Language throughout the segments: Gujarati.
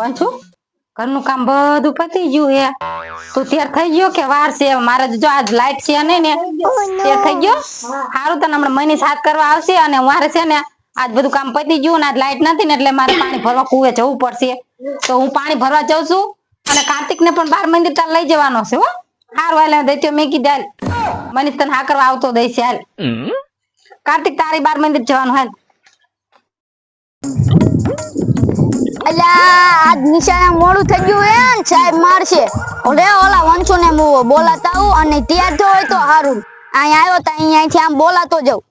વાંચું ઘરનું કામ બધું પતી ગયું હે તું તૈયાર થઈ ગયો કે વાર છે મારે જો આજ લાઈટ છે ને તૈયાર થઈ ગયો સારું તને હમણાં મની સાફ કરવા આવશે અને મારે છે ને આજ બધું કામ પતી ગયું ને આજ લાઈટ નથી ને એટલે મારે પાણી ભરવા કુવે જવું પડશે તો હું પાણી ભરવા જાઉં છું અને કાર્તિક ને પણ 12 મંદિર ચાલ લઈ જવાનો છે હો હારું હાલ દઈત્યો મેં કીધું મનીષ તને હા કરવા આવતો દઈશ હાલ કાર્તિક તારી 12 મંદિર જવાનું હાલ અલ્યા આજ નિશાળે મોડું થઈ ગયું હે ને સાહેબ મારશે ઓલે ઓલા વંશુ ને બોલાતા આવું અને તૈયાર થયો હોય તો હારું અહીં આવ્યો તો અહીંયાથી આમ બોલાતો જાઉં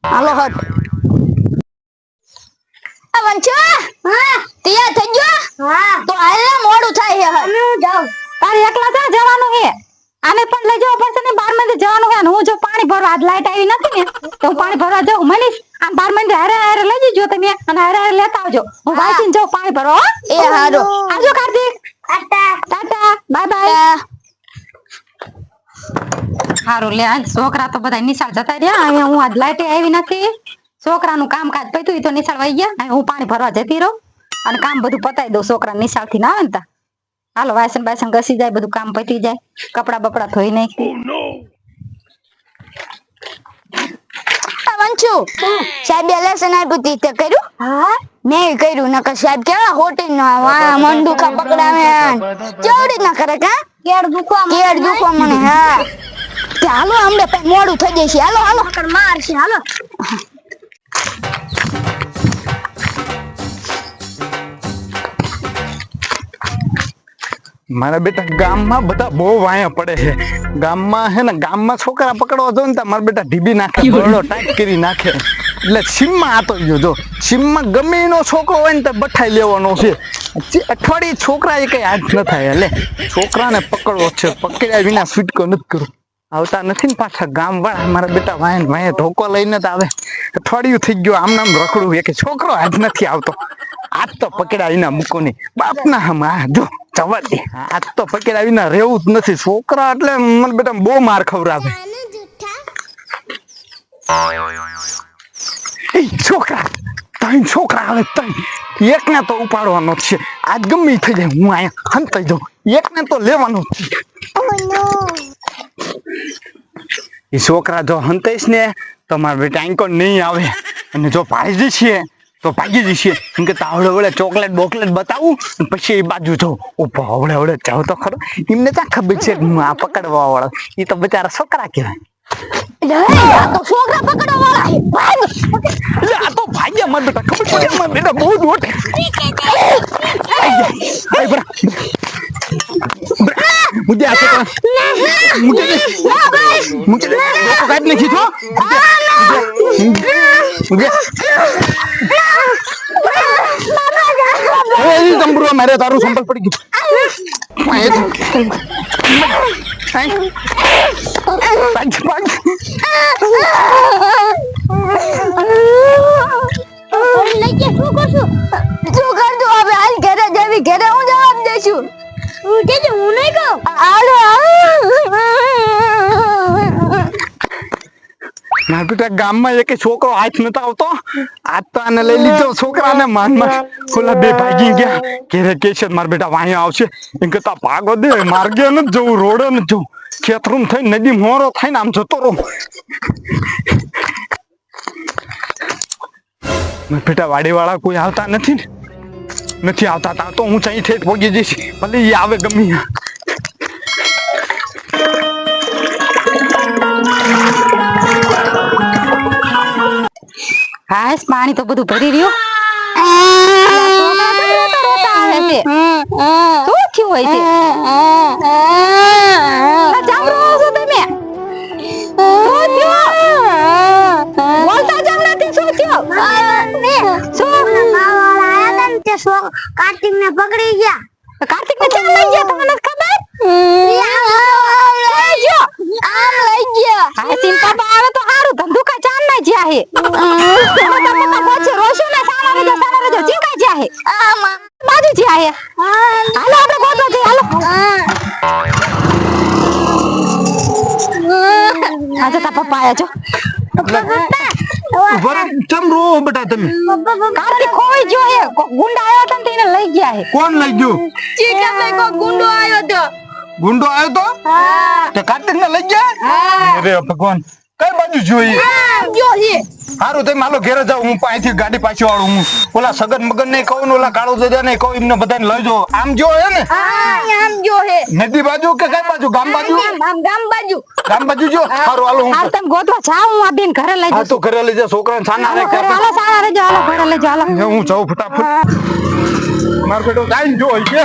હાલો હટ આ વંશુ હા તૈયાર થઈ ગયો હા તો હાલ મોડું થાય હે હટ જાવ તારે એકલા જા જવાનું હે આને પણ લઈ જવા પડશે ને 12 મંદિર જવાનું હે હું જો પાણી ભરવા આજ લાઈટ આવી નથી ને તો હું પાણી ભરવા જાઉં મનીષ આમ 12 મંદિર હારે હારે લઈ જજો તમે અને હારે હારે લેતા આવજો હું વાંચીને જાઉં પાણી ભરવા એ હારો આવજો કાર્તિક ટાટા બાય બાય હારું લે આજ છોકરા તો બધા નિશાળ જતા રહ્યા અહીંયા હું આજ લાઈટ આવી નથી છોકરાનું કામકાજ પત્યું તો નિશાળ વઈ ગયા હું પાણી ભરવા જતી રહું અને કામ બધું પતાવી દઉં છોકરા નિશાળ થી ના આવે ને તા હાલો વાસણ બાસણ ઘસી જાય બધું કામ પતી જાય કપડા બપડા ધોઈ નાખી વંશુ સાહેબ લેસન આપ્યું તી તે કર્યું હા મેં કર્યું નકર સાહેબ કેવા હોટી ના મંડુકા પકડાવે કેવડી ના કરે કા કેડ દુખવા મને હા ચાલો હમણે પછી મોડું થઈ જશે હાલો હાલો મારશે હાલો મારા બેટા ગામમાં બધા બહુ વાયા પડે છે ગામમાં હે ને ગામમાં છોકરા પકડવા જો ને તો મારા બેટા ઢીબી નાખે બરડો ટાઈટ કરી નાખે એટલે સીમમાં આતો ગયો જો સીમમાં ગમે એનો છોકરો હોય ને તો બઠાઈ લેવાનો છે અઠવાડિયે છોકરા એ કઈ હાથ ન થાય એટલે છોકરાને પકડવો છે પકડ્યા વિના છૂટકો નથી કરું આવતા નથી ને પાછા ગામ વાળા મારા બેટા વાય ધોકો લઈને તો આવે અઠવાડિયું થઈ ગયું આમ નામ રખડું કે છોકરો હાથ નથી આવતો આજ તો પકડ્યા વિના મૂકો નહીં બાપના હા જો જવા દે આજ તો પકડ્યા વિના રહેવું જ નથી છોકરા એટલે મને બેટા બહુ માર ખવડાવે છોકરા ત્રણ છોકરા આવે ત્રણ એકને તો ઉપાડવાનો છે આજ ગમે થઈ જાય હું અહીંયા હંતાઈ જાઉં એકને તો લેવાનો જ છે એ છોકરા જો હંતાઈશ ને તો મારા બેટા આંકો નહીં આવે અને જો ભાઈ જશે તો ભાગી જશે એમ કે આવડે વડે ચોકલેટ બોકલેટ બતાવું પછી એ બાજુ જાઉં ઉભો હવડે હવડે જાવ તો ખરો એમને ક્યાં ખબર છે હું આ પકડવા વાળો એ તો બચારા છોકરા કહેવાય તો છોકરા પકડવા વાળા આ તો ભાગ્યા મારા બેટા ખબર પડે મારા બેટા બહુ જ મોટે मुझे ऐसे कर मुझे काट नहीं खींचो मुझे तंबुआ मेरे तारू संभल पड़ गई ઘરે હું જવાબ દેશું હું નહીં કહું મારા બેટા ગામમાં એક છોકરો હાથ નતો આવતો આજ તો આને લઈ લીધો છોકરાને માનમાં ઓલા બે ભાગી ગયા ઘેરે કે છે મારા બેટા વાયા આવશે એમ કે ભાગો દે માર્ગે ન જવું રોડે ન જવું ખેતરું થઈ નદી મોરો થઈને આમ જતો રહો મારા બેટા વાડી વાળા કોઈ આવતા નથી ને નથી આવતા તા તો હું ચાઈ ઠેઠ પહોંચી જઈશ ભલે એ આવે ગમે હાસ પાણી તો બધું ભરી રહ્યું શું થયું હોય છે કાર્તિક ને પકડી ગયા કાર્તિક ને ચાલ લઈ ગયા તમને ખબર આમ લઈ ગયા હા ચિંતા આવે તો સારું ધંધુ કા ચાલ ના જ્યા હે પછી રોશો ને સારા રેજો ચીકા જ્યા હે બાજુ જ્યા હે હાલો આપણે ગોતવા જઈએ હાલો આજે તા પપ્પા આયા છો ઉભા રહો, ચમ રો બેટા તમે? કાર્તિક ખોઈ ગયો હે ગુંડા આવ્યા હતા ને તેને લઈ ગયા હે કોણ લઈ ગયું? ગુંડો આવ્યો તો ગુંડો આવ્યો તો તે કાર્તિક ને લઈ ગયા? અરે ભગવાન, કઈ બાજુ જોઈએ? જો હે સારું તમે હાલો ઘેરે જાઓ, હું અહીંથી ગાડી પાછી વાળું. હું ઓલા સગન મગન ને કહું ને ઓલા કાળો દાદા ને કહું, એમને બધાને લઈ જાઓ. આમ જો હે ને આમ જો હે નદી બાજુ કે કઈ બાજુ? ગામ બાજુ? આમ ગામ બાજુ ગામ બાજુ જો. સારું હાલો હું હાર તમે ગોતવા જાઓ હું આ બેન ઘરે લઈ હા જઈશ તો ઘરે લઈ જા, છોકરાને છાના રે ઘરે હાલો સારા રહેજો હાલો ઘરે લઈ જાઓ હાલો હું જાઉં ફટાફટ. મારો બેટો જાય ને જો કે